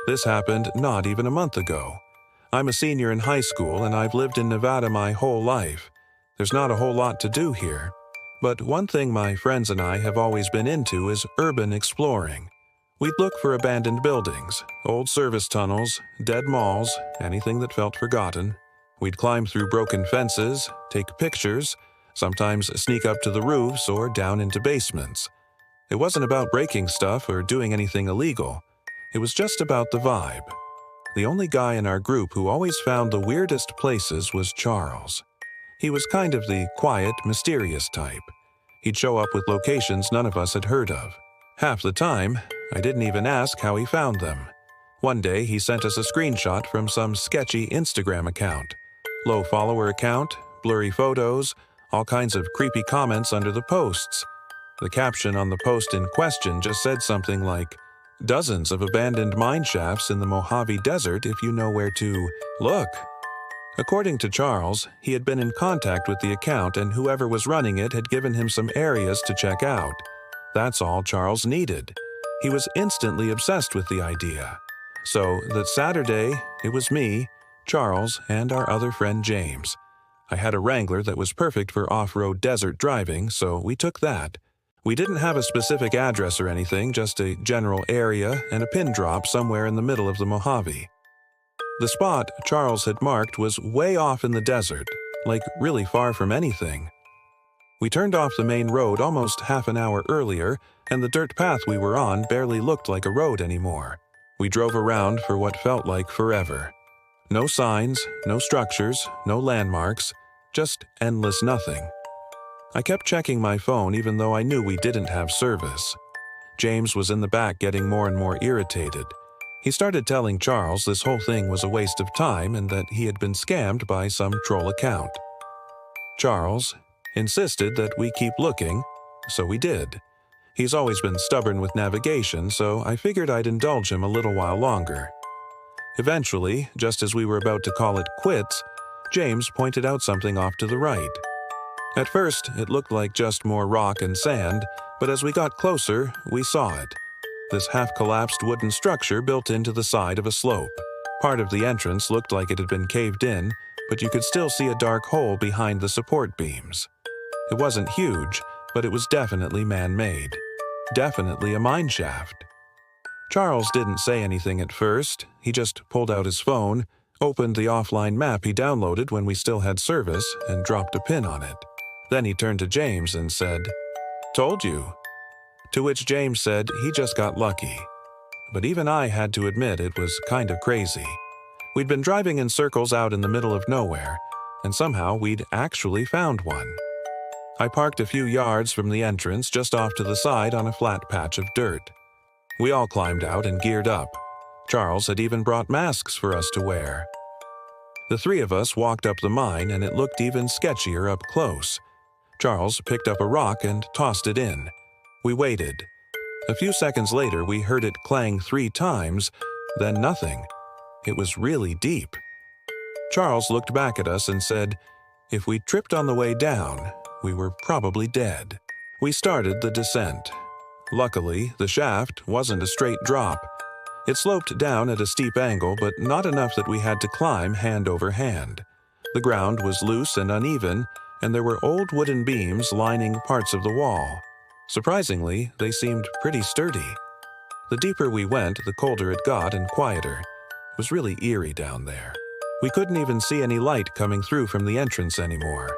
This happened not even a month ago. I'm a senior in high school and I've lived in Nevada my whole life. There's not a whole lot to do here. But one thing my friends and I have always been into is urban exploring. We'd look for abandoned buildings, old service tunnels, dead malls, anything that felt forgotten. We'd climb through broken fences, take pictures, sometimes sneak up to the roofs or down into basements. It wasn't about breaking stuff or doing anything illegal. It was just about the vibe. The only guy in our group who always found the weirdest places was Charles. He was kind of the quiet, mysterious type. He'd show up with locations none of us had heard of. Half the time, I didn't even ask how he found them. One day, he sent us a screenshot from some sketchy Instagram account. Low follower account, blurry photos, all kinds of creepy comments under the posts. The caption on the post in question just said something like, "Dozens of abandoned mine shafts in the Mojave Desert if you know where to look." According to Charles, he had been in contact with the account and whoever was running it had given him some areas to check out. That's all Charles needed. He was instantly obsessed with the idea. So that Saturday, it was me, Charles, and our other friend James. I had a Wrangler that was perfect for off-road desert driving, so we took that. We didn't have a specific address or anything, just a general area and a pin drop somewhere in the middle of the Mojave. The spot Charles had marked was way off in the desert, like really far from anything. We turned off the main road almost half an hour earlier, and the dirt path we were on barely looked like a road anymore. We drove around for what felt like forever. No signs, no structures, no landmarks, just endless nothing. I kept checking my phone even though I knew we didn't have service. James was in the back getting more and more irritated. He started telling Charles this whole thing was a waste of time and that he had been scammed by some troll account. Charles insisted that we keep looking, so we did. He's always been stubborn with navigation, so I figured I'd indulge him a little while longer. Eventually, just as we were about to call it quits, James pointed out something off to the right. At first, it looked like just more rock and sand, but as we got closer, we saw it. This half-collapsed wooden structure built into the side of a slope. Part of the entrance looked like it had been caved in, but you could still see a dark hole behind the support beams. It wasn't huge, but it was definitely man-made. Definitely a mine shaft. Charles didn't say anything at first. He just pulled out his phone, opened the offline map he downloaded when we still had service, and dropped a pin on it. Then he turned to James and said, "Told you." To which James said he just got lucky. But even I had to admit it was kind of crazy. We'd been driving in circles out in the middle of nowhere, and somehow we'd actually found one. I parked a few yards from the entrance just off to the side on a flat patch of dirt. We all climbed out and geared up. Charles had even brought masks for us to wear. The three of us walked up the mine and it looked even sketchier up close. Charles picked up a rock and tossed it in. We waited. A few seconds later, we heard it clang 3 times, then nothing. It was really deep. Charles looked back at us and said, if we tripped on the way down, we were probably dead. We started the descent. Luckily, the shaft wasn't a straight drop. It sloped down at a steep angle, but not enough that we had to climb hand over hand. The ground was loose and uneven, and there were old wooden beams lining parts of the wall. Surprisingly, they seemed pretty sturdy. The deeper we went, the colder it got and quieter. It was really eerie down there. We couldn't even see any light coming through from the entrance anymore.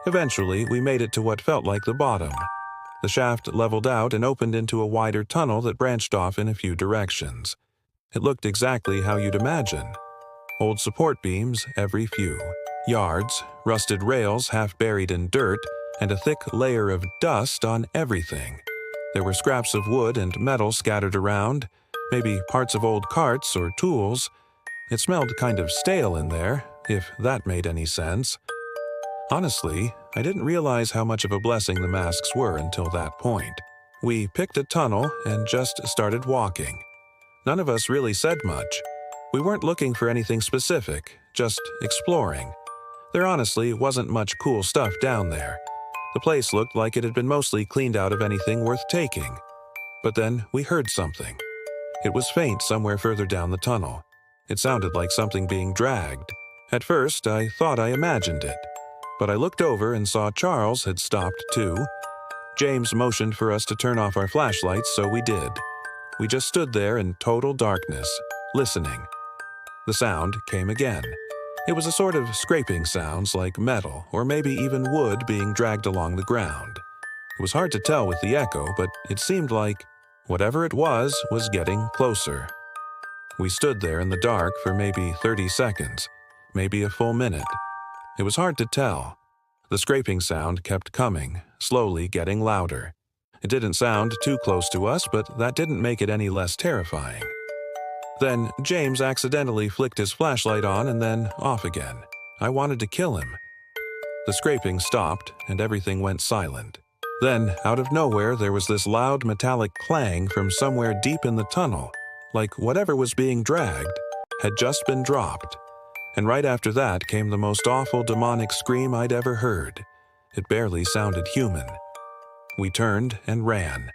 Eventually, we made it to what felt like the bottom. The shaft leveled out and opened into a wider tunnel that branched off in a few directions. It looked exactly how you'd imagine. Old support beams every few yards, rusted rails half buried in dirt, and a thick layer of dust on everything. There were scraps of wood and metal scattered around, maybe parts of old carts or tools. It smelled kind of stale in there, if that made any sense. Honestly, I didn't realize how much of a blessing the masks were until that point. We picked a tunnel and just started walking. None of us really said much. We weren't looking for anything specific, just exploring. There honestly wasn't much cool stuff down there. The place looked like it had been mostly cleaned out of anything worth taking. But then we heard something. It was faint somewhere further down the tunnel. It sounded like something being dragged. At first, I thought I imagined it, but I looked over and saw Charles had stopped too. James motioned for us to turn off our flashlights, so we did. We just stood there in total darkness, listening. The sound came again. It was a sort of scraping sounds like metal or maybe even wood being dragged along the ground. It was hard to tell with the echo, but it seemed like whatever it was getting closer. We stood there in the dark for maybe 30 seconds, maybe a full minute. It was hard to tell. The scraping sound kept coming, slowly getting louder. It didn't sound too close to us, but that didn't make it any less terrifying. Then James accidentally flicked his flashlight on and then off again. I wanted to kill him. The scraping stopped and everything went silent. Then, out of nowhere, there was this loud metallic clang from somewhere deep in the tunnel, like whatever was being dragged had just been dropped. And right after that came the most awful demonic scream I'd ever heard. It barely sounded human. We turned and ran,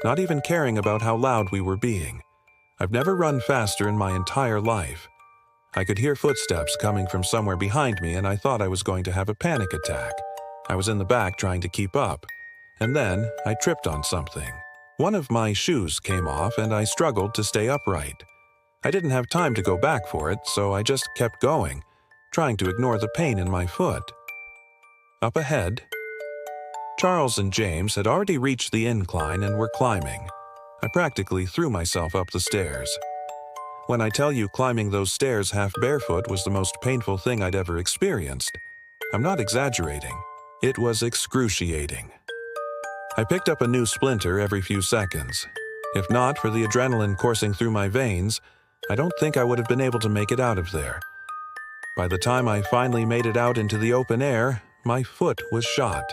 not even caring about how loud we were being. I've never run faster in my entire life. I could hear footsteps coming from somewhere behind me and I thought I was going to have a panic attack. I was in the back trying to keep up. And then I tripped on something. One of my shoes came off and I struggled to stay upright. I didn't have time to go back for it, so I just kept going, trying to ignore the pain in my foot. Up ahead, Charles and James had already reached the incline and were climbing. I practically threw myself up the stairs. When I tell you climbing those stairs half barefoot was the most painful thing I'd ever experienced, I'm not exaggerating. It was excruciating. I picked up a new splinter every few seconds. If not for the adrenaline coursing through my veins, I don't think I would have been able to make it out of there. By the time I finally made it out into the open air, my foot was shot.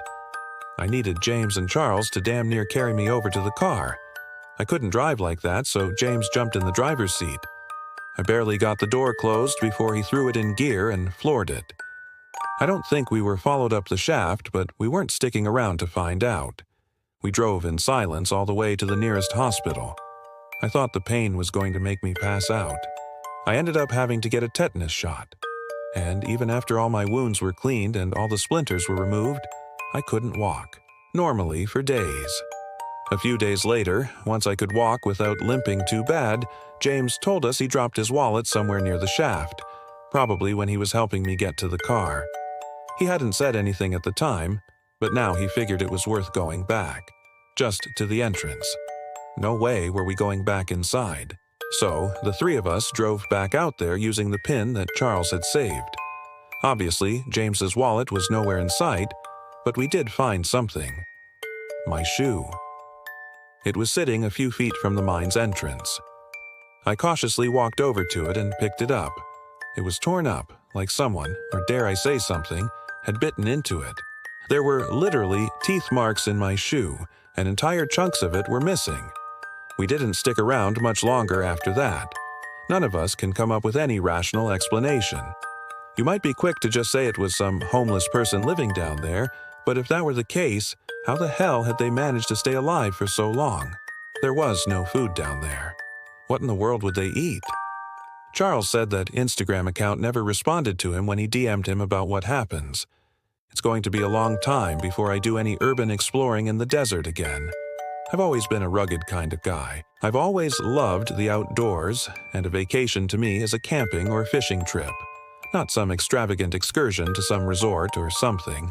I needed James and Charles to damn near carry me over to the car. I couldn't drive like that, so James jumped in the driver's seat. I barely got the door closed before he threw it in gear and floored it. I don't think we were followed up the shaft, but we weren't sticking around to find out. We drove in silence all the way to the nearest hospital. I thought the pain was going to make me pass out. I ended up having to get a tetanus shot. And even after all my wounds were cleaned and all the splinters were removed, I couldn't walk, normally for days. A few days later, once I could walk without limping too bad, James told us he dropped his wallet somewhere near the shaft, probably when he was helping me get to the car. He hadn't said anything at the time, but now he figured it was worth going back, just to the entrance. No way were we going back inside. So, the three of us drove back out there using the pin that Charles had saved. Obviously, James's wallet was nowhere in sight, but we did find something. My shoe. It was sitting a few feet from the mine's entrance. I cautiously walked over to it and picked it up. It was torn up, like someone, or dare I say something, had bitten into it. There were literally teeth marks in my shoe, and entire chunks of it were missing. We didn't stick around much longer after that. None of us can come up with any rational explanation. You might be quick to just say it was some homeless person living down there, but if that were the case, how the hell had they managed to stay alive for so long? There was no food down there. What in the world would they eat? Charles said that Instagram account never responded to him when he DM'd him about what happens. It's going to be a long time before I do any urban exploring in the desert again. I've always been a rugged kind of guy. I've always loved the outdoors, and a vacation to me is a camping or fishing trip, not some extravagant excursion to some resort or something.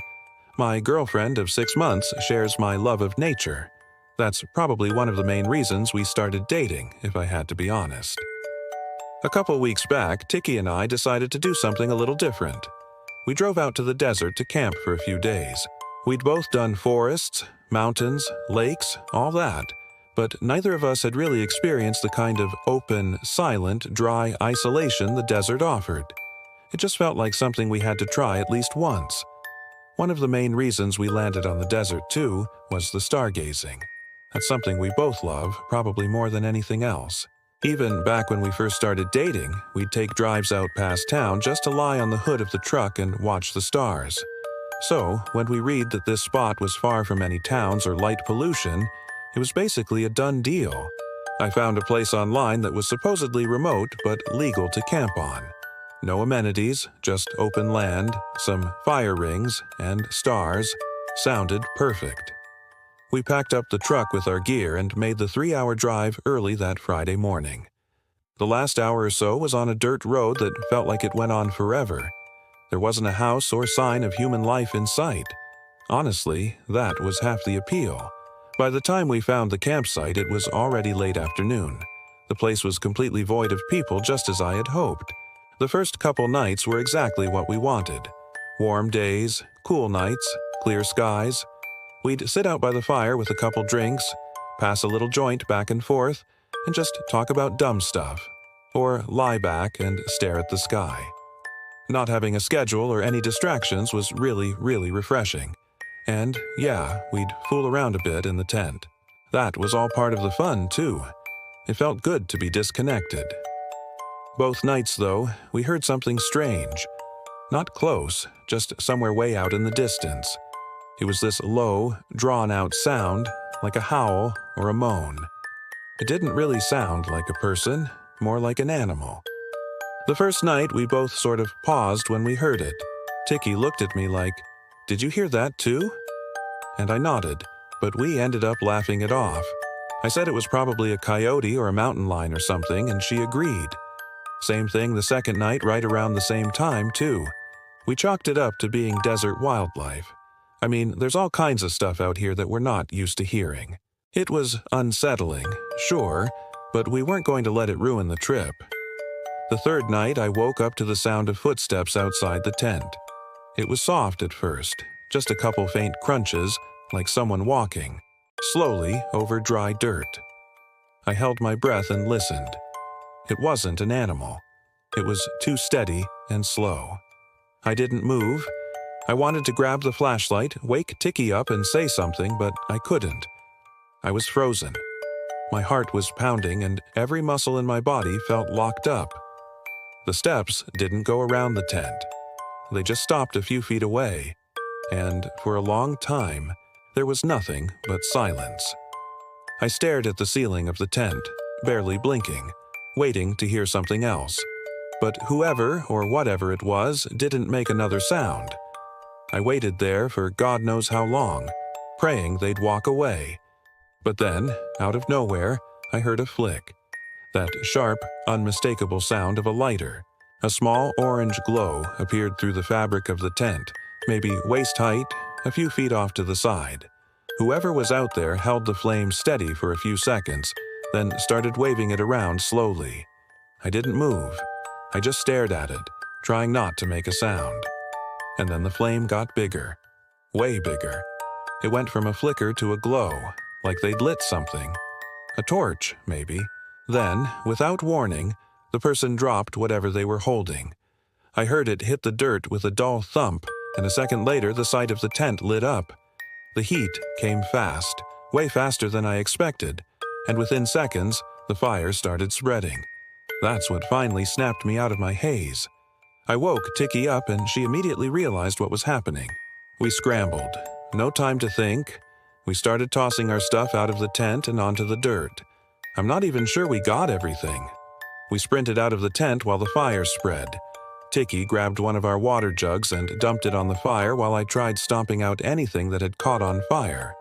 My girlfriend of 6 months shares my love of nature. That's probably one of the main reasons we started dating, if I had to be honest. A couple weeks back, Tiki and I decided to do something a little different. We drove out to the desert to camp for a few days. We'd both done forests, mountains, lakes, all that, but neither of us had really experienced the kind of open, silent, dry isolation the desert offered. It just felt like something we had to try at least once. One of the main reasons we landed on the desert, too, was the stargazing. That's something we both love, probably more than anything else. Even back when we first started dating, we'd take drives out past town just to lie on the hood of the truck and watch the stars. So, when we read that this spot was far from any towns or light pollution, it was basically a done deal. I found a place online that was supposedly remote but legal to camp on. No amenities, just open land, some fire rings, and stars. Sounded perfect. We packed up the truck with our gear and made the 3-hour drive early that Friday morning. The last hour or so was on a dirt road that felt like it went on forever. There wasn't a house or sign of human life in sight. Honestly, that was half the appeal. By the time we found the campsite, it was already late afternoon. The place was completely void of people, just as I had hoped. The first couple nights were exactly what we wanted. Warm days, cool nights, clear skies. We'd sit out by the fire with a couple drinks, pass a little joint back and forth, and just talk about dumb stuff. Or lie back and stare at the sky. Not having a schedule or any distractions was really, really refreshing. And, yeah, we'd fool around a bit in the tent. That was all part of the fun, too. It felt good to be disconnected. Both nights, though, we heard something strange. Not close, just somewhere way out in the distance. It was this low, drawn-out sound, like a howl or a moan. It didn't really sound like a person, more like an animal. The first night, we both sort of paused when we heard it. Tiki looked at me like, "Did you hear that too?" And I nodded, but we ended up laughing it off. I said it was probably a coyote or a mountain lion or something, and she agreed. Same thing the second night, right around the same time, too. We chalked it up to being desert wildlife. I mean, there's all kinds of stuff out here that we're not used to hearing. It was unsettling, sure, but we weren't going to let it ruin the trip. The third night, I woke up to the sound of footsteps outside the tent. It was soft at first, just a couple faint crunches, like someone walking, slowly over dry dirt. I held my breath and listened. It wasn't an animal. It was too steady and slow. I didn't move. I wanted to grab the flashlight, wake Tiki up and say something, but I couldn't. I was frozen. My heart was pounding and every muscle in my body felt locked up. The steps didn't go around the tent. They just stopped a few feet away, and for a long time, there was nothing but silence. I stared at the ceiling of the tent, barely blinking, waiting to hear something else. But whoever or whatever it was didn't make another sound. I waited there for God knows how long, praying they'd walk away. But then, out of nowhere, I heard a flick. That sharp, unmistakable sound of a lighter. A small orange glow appeared through the fabric of the tent, maybe waist height, a few feet off to the side. Whoever was out there held the flame steady for a few seconds, then started waving it around slowly. I didn't move. I just stared at it, trying not to make a sound. And then the flame got bigger. Way bigger. It went from a flicker to a glow, like they'd lit something. A torch, maybe. Then, without warning, the person dropped whatever they were holding. I heard it hit the dirt with a dull thump, and a second later the side of the tent lit up. The heat came fast, way faster than I expected, and within seconds, the fire started spreading. That's what finally snapped me out of my haze. I woke Tiki up and she immediately realized what was happening. We scrambled. No time to think. We started tossing our stuff out of the tent and onto the dirt. I'm not even sure we got everything. We sprinted out of the tent while the fire spread. Tiki grabbed one of our water jugs and dumped it on the fire while I tried stomping out anything that had caught on fire.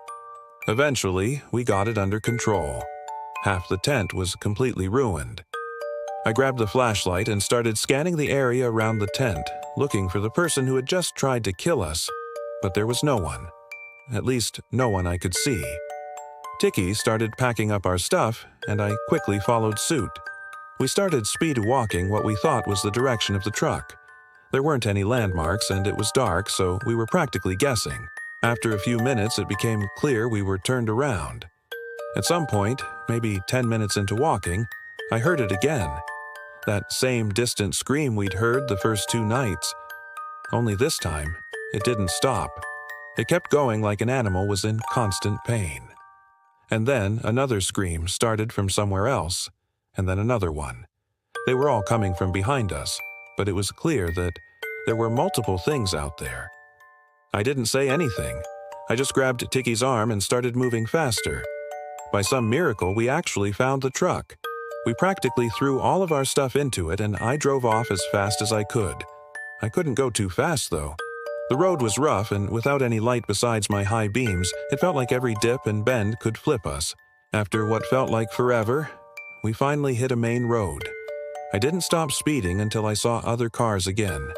Eventually, we got it under control. Half the tent was completely ruined. I grabbed the flashlight and started scanning the area around the tent, looking for the person who had just tried to kill us, but there was no one. At least, no one I could see. Tiki started packing up our stuff, and I quickly followed suit. We started speed walking what we thought was the direction of the truck. There weren't any landmarks, and it was dark, so we were practically guessing. After a few minutes, it became clear we were turned around. At some point, maybe 10 minutes into walking, I heard it again. That same distant scream we'd heard the first 2 nights. Only this time, it didn't stop. It kept going like an animal was in constant pain. And then another scream started from somewhere else, and then another one. They were all coming from behind us, but it was clear that there were multiple things out there. I didn't say anything. I just grabbed Tiki's arm and started moving faster. By some miracle, we actually found the truck. We practically threw all of our stuff into it, and I drove off as fast as I could. I couldn't go too fast, though. The road was rough, and without any light besides my high beams, it felt like every dip and bend could flip us. After what felt like forever, we finally hit a main road. I didn't stop speeding until I saw other cars again.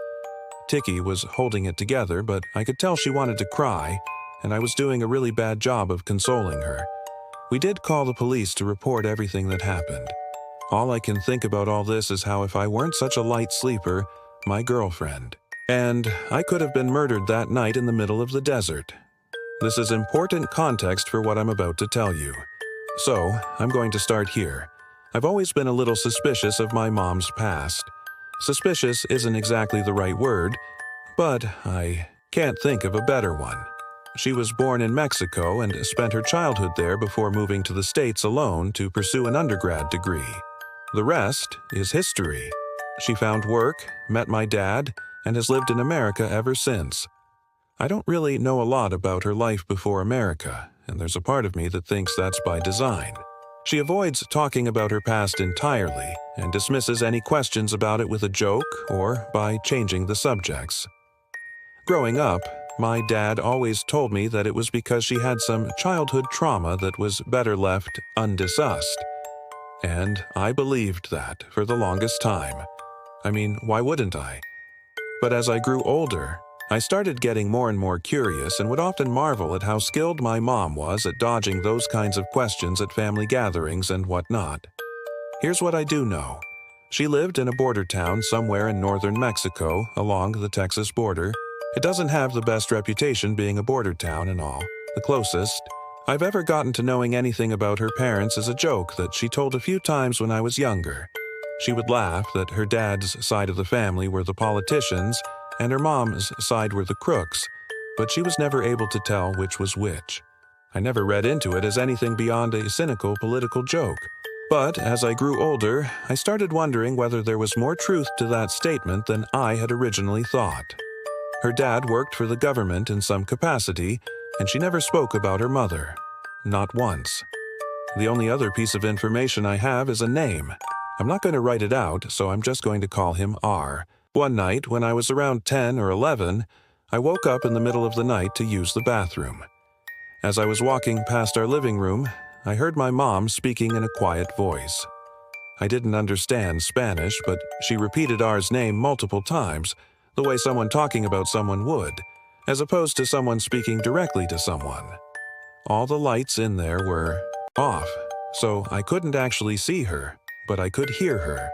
Tikki was holding it together, but I could tell she wanted to cry, and I was doing a really bad job of consoling her. We did call the police to report everything that happened. All I can think about all this is how if I weren't such a light sleeper, my girlfriend. And I could have been murdered that night in the middle of the desert. This is important context for what I'm about to tell you. So, I'm going to start here. I've always been a little suspicious of my mom's past. Suspicious isn't exactly the right word, but I can't think of a better one. She was born in Mexico and spent her childhood there before moving to the States alone to pursue an undergrad degree. The rest is history. She found work, met my dad, and has lived in America ever since. I don't really know a lot about her life before America, and there's a part of me that thinks that's by design. She avoids talking about her past entirely and dismisses any questions about it with a joke or by changing the subjects. Growing up, my dad always told me that it was because she had some childhood trauma that was better left undiscussed. And I believed that for the longest time. I mean, why wouldn't I? But as I grew older, I started getting more and more curious and would often marvel at how skilled my mom was at dodging those kinds of questions at family gatherings and whatnot. Here's what I do know. She lived in a border town somewhere in northern Mexico along the Texas border. It doesn't have the best reputation being a border town and all. The closest I've ever gotten to knowing anything about her parents is a joke that she told a few times when I was younger. She would laugh that her dad's side of the family were the politicians and her mom's side were the crooks, but she was never able to tell which was which. I never read into it as anything beyond a cynical political joke. But as I grew older, I started wondering whether there was more truth to that statement than I had originally thought. Her dad worked for the government in some capacity, and she never spoke about her mother. Not once. The only other piece of information I have is a name. I'm not going to write it out, so I'm just going to call him R. One night, when I was around 10 or 11, I woke up in the middle of the night to use the bathroom. As I was walking past our living room, I heard my mom speaking in a quiet voice. I didn't understand Spanish, but she repeated R's name multiple times, the way someone talking about someone would, as opposed to someone speaking directly to someone. All the lights in there were off, so I couldn't actually see her, but I could hear her.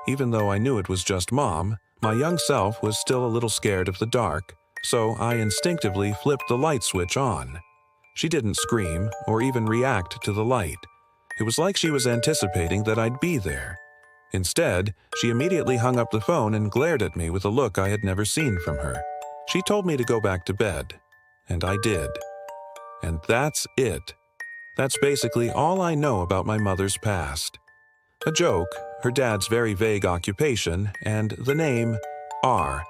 Even though I knew it was just Mom, my young self was still a little scared of the dark, so I instinctively flipped the light switch on. She didn't scream or even react to the light. It was like she was anticipating that I'd be there. Instead, she immediately hung up the phone and glared at me with a look I had never seen from her. She told me to go back to bed, and I did. And that's it. That's basically all I know about my mother's past. A joke, her dad's very vague occupation, and the name, R.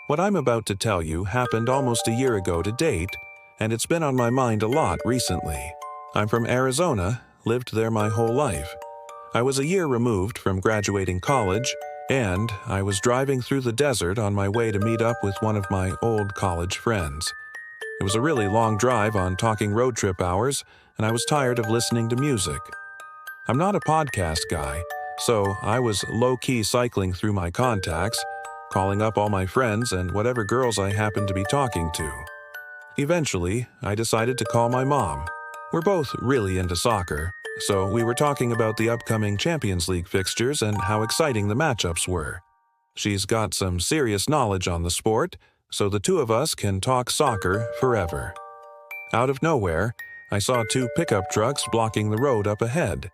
What I'm about to tell you happened almost a year ago to date, and it's been on my mind a lot recently. I'm from Arizona, lived there my whole life. I was a year removed from graduating college, and I was driving through the desert on my way to meet up with one of my old college friends. It was a really long drive on talking road trip hours, and I was tired of listening to music. I'm not a podcast guy, so I was low-key cycling through my contacts, calling up all my friends and whatever girls I happened to be talking to. Eventually, I decided to call my mom. We're both really into soccer, so we were talking about the upcoming Champions League fixtures and how exciting the matchups were. She's got some serious knowledge on the sport, so the two of us can talk soccer forever. Out of nowhere, I saw two pickup trucks blocking the road up ahead.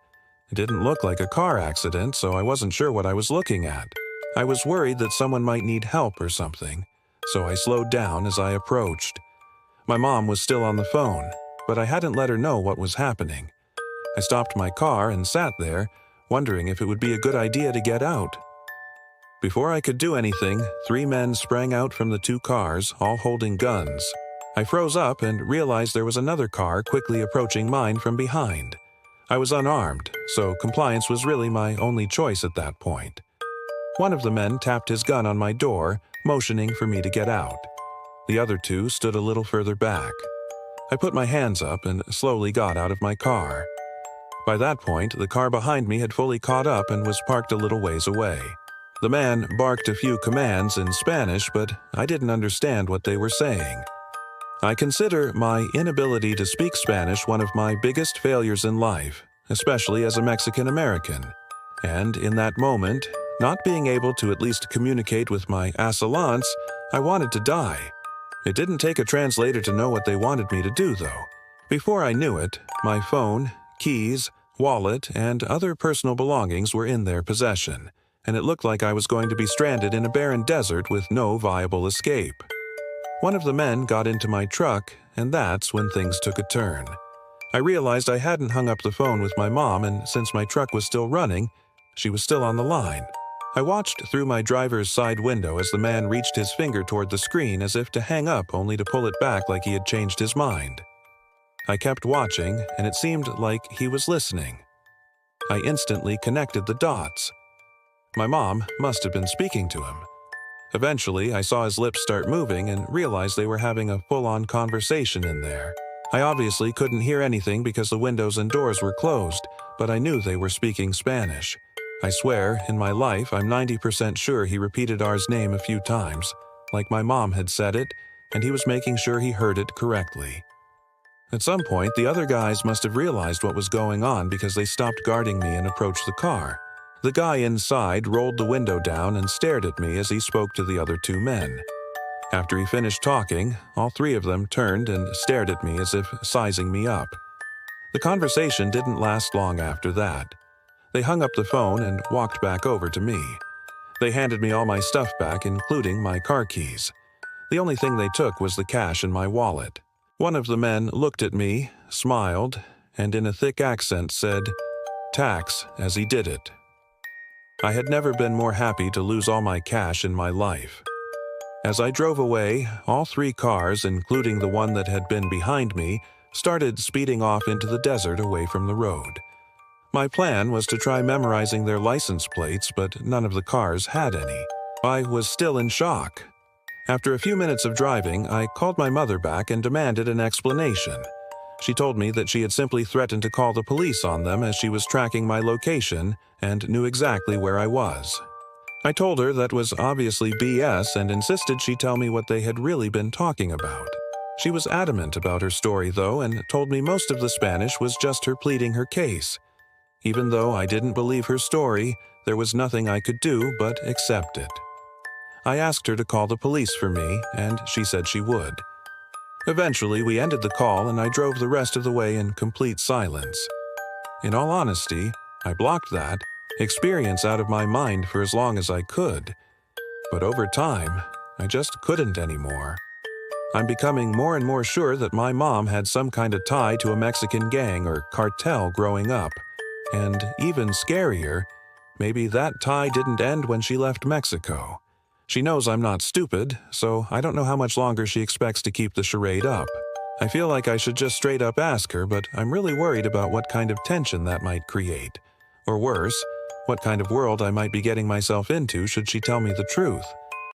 It didn't look like a car accident, so I wasn't sure what I was looking at. I was worried that someone might need help or something, so I slowed down as I approached. My mom was still on the phone, but I hadn't let her know what was happening. I stopped my car and sat there, wondering if it would be a good idea to get out. Before I could do anything, 3 men sprang out from the 2 cars, all holding guns. I froze up and realized there was another car quickly approaching mine from behind. I was unarmed, so compliance was really my only choice at that point. One of the men tapped his gun on my door, motioning for me to get out. The other two stood a little further back. I put my hands up and slowly got out of my car. By that point, the car behind me had fully caught up and was parked a little ways away. The man barked a few commands in Spanish, but I didn't understand what they were saying. I consider my inability to speak Spanish one of my biggest failures in life, especially as a Mexican American. And in that moment, not being able to at least communicate with my assailants, I wanted to die. It didn't take a translator to know what they wanted me to do, though. Before I knew it, my phone, keys, wallet, and other personal belongings were in their possession, and it looked like I was going to be stranded in a barren desert with no viable escape. One of the men got into my truck, and that's when things took a turn. I realized I hadn't hung up the phone with my mom, and since my truck was still running, she was still on the line. I watched through my driver's side window as the man reached his finger toward the screen as if to hang up, only to pull it back like he had changed his mind. I kept watching, and it seemed like he was listening. I instantly connected the dots. My mom must have been speaking to him. Eventually, I saw his lips start moving and realized they were having a full-on conversation in there. I obviously couldn't hear anything because the windows and doors were closed, but I knew they were speaking Spanish. I swear, in my life, I'm 90% sure he repeated ours name a few times, like my mom had said it, and he was making sure he heard it correctly. At some point, the other guys must have realized what was going on because they stopped guarding me and approached the car. The guy inside rolled the window down and stared at me as he spoke to the other two men. After he finished talking, all three of them turned and stared at me as if sizing me up. The conversation didn't last long after that. They hung up the phone and walked back over to me. They handed me all my stuff back, including my car keys. The only thing they took was the cash in my wallet. One of the men looked at me, smiled, and in a thick accent said, "Tax," as he did it. I had never been more happy to lose all my cash in my life. As I drove away, all three cars, including the one that had been behind me, started speeding off into the desert away from the road. My plan was to try memorizing their license plates, but none of the cars had any. I was still in shock. After a few minutes of driving, I called my mother back and demanded an explanation. She told me that she had simply threatened to call the police on them as she was tracking my location and knew exactly where I was. I told her that was obviously BS and insisted she tell me what they had really been talking about. She was adamant about her story, though, and told me most of the Spanish was just her pleading her case. Even though I didn't believe her story, there was nothing I could do but accept it. I asked her to call the police for me, and she said she would. Eventually, we ended the call and I drove the rest of the way in complete silence. In all honesty, I blocked that experience out of my mind for as long as I could. But over time, I just couldn't anymore. I'm becoming more and more sure that my mom had some kind of tie to a Mexican gang or cartel growing up. And even scarier, maybe that tie didn't end when she left Mexico. She knows I'm not stupid, so I don't know how much longer she expects to keep the charade up. I feel like I should just straight up ask her, but I'm really worried about what kind of tension that might create. Or worse, what kind of world I might be getting myself into should she tell me the truth.